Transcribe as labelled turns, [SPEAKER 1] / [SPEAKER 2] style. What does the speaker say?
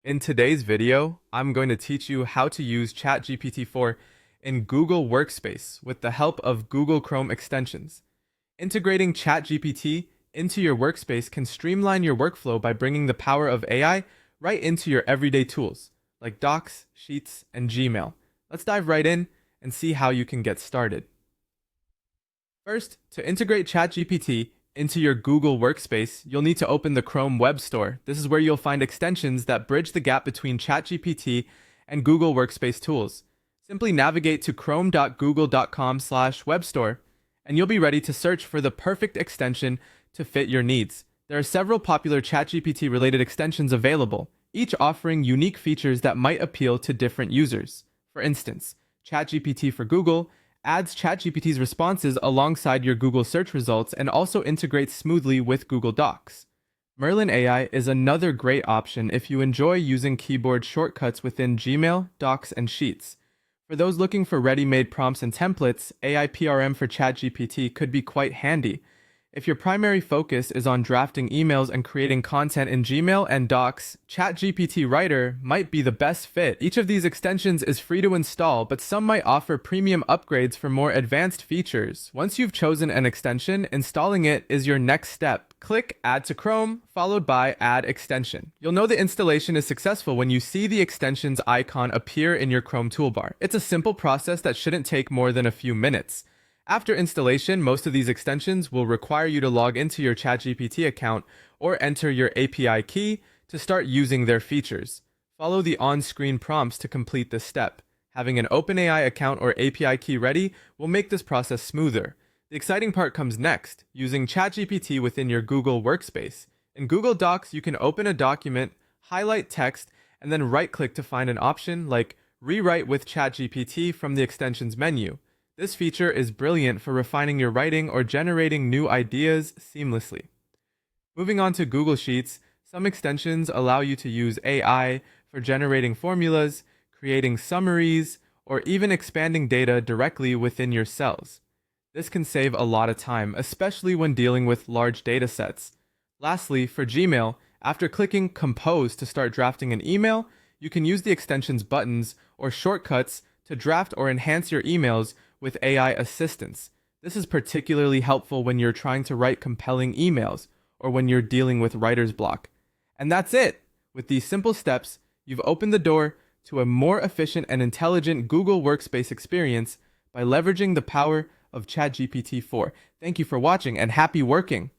[SPEAKER 1] In today's video, I'm going to teach you how to use ChatGPT 4 in Google Workspace with the help of Google Chrome extensions. Integrating ChatGPT into your workspace can streamline your workflow by bringing the power of AI right into your everyday tools, like Docs, Sheets, and Gmail. Let's dive right in and see how you can get started. First, to integrate ChatGPT into your Google Workspace, you'll need to open the Chrome Web Store. This is where you'll find extensions that bridge the gap between ChatGPT and Google Workspace tools. Simply navigate to chrome.google.com/webstore, and you'll be ready to search for the perfect extension to fit your needs. There are several popular ChatGPT related extensions available, each offering unique features that might appeal to different users. For instance, ChatGPT for Google adds ChatGPT's responses alongside your Google search results and also integrates smoothly with Google Docs. Merlin AI is another great option if you enjoy using keyboard shortcuts within Gmail, Docs, and Sheets. For those looking for ready-made prompts and templates, AI PRM for ChatGPT could be quite handy. If your primary focus is on drafting emails and creating content in Gmail and Docs, ChatGPT Writer might be the best fit. Each of these extensions is free to install, but some might offer premium upgrades for more advanced features. Once you've chosen an extension, installing it is your next step. Click Add to Chrome, followed by Add Extension. You'll know the installation is successful when you see the extensions icon appear in your Chrome toolbar. It's a simple process that shouldn't take more than a few minutes. After installation, most of these extensions will require you to log into your ChatGPT account or enter your API key to start using their features. Follow the on-screen prompts to complete this step. Having an OpenAI account or API key ready will make this process smoother. The exciting part comes next, using ChatGPT within your Google Workspace. In Google Docs, you can open a document, highlight text, and then right-click to find an option like Rewrite with ChatGPT from the extensions menu. This feature is brilliant for refining your writing or generating new ideas seamlessly. Moving on to Google Sheets, some extensions allow you to use AI for generating formulas, creating summaries, or even expanding data directly within your cells. This can save a lot of time, especially when dealing with large data sets. Lastly, for Gmail, after clicking Compose to start drafting an email, you can use the extension's buttons or shortcuts to draft or enhance your emails with AI assistance. This is particularly helpful when you're trying to write compelling emails or when you're dealing with writer's block. And that's it! With these simple steps, you've opened the door to a more efficient and intelligent Google Workspace experience by leveraging the power of ChatGPT 4. Thank you for watching and happy working!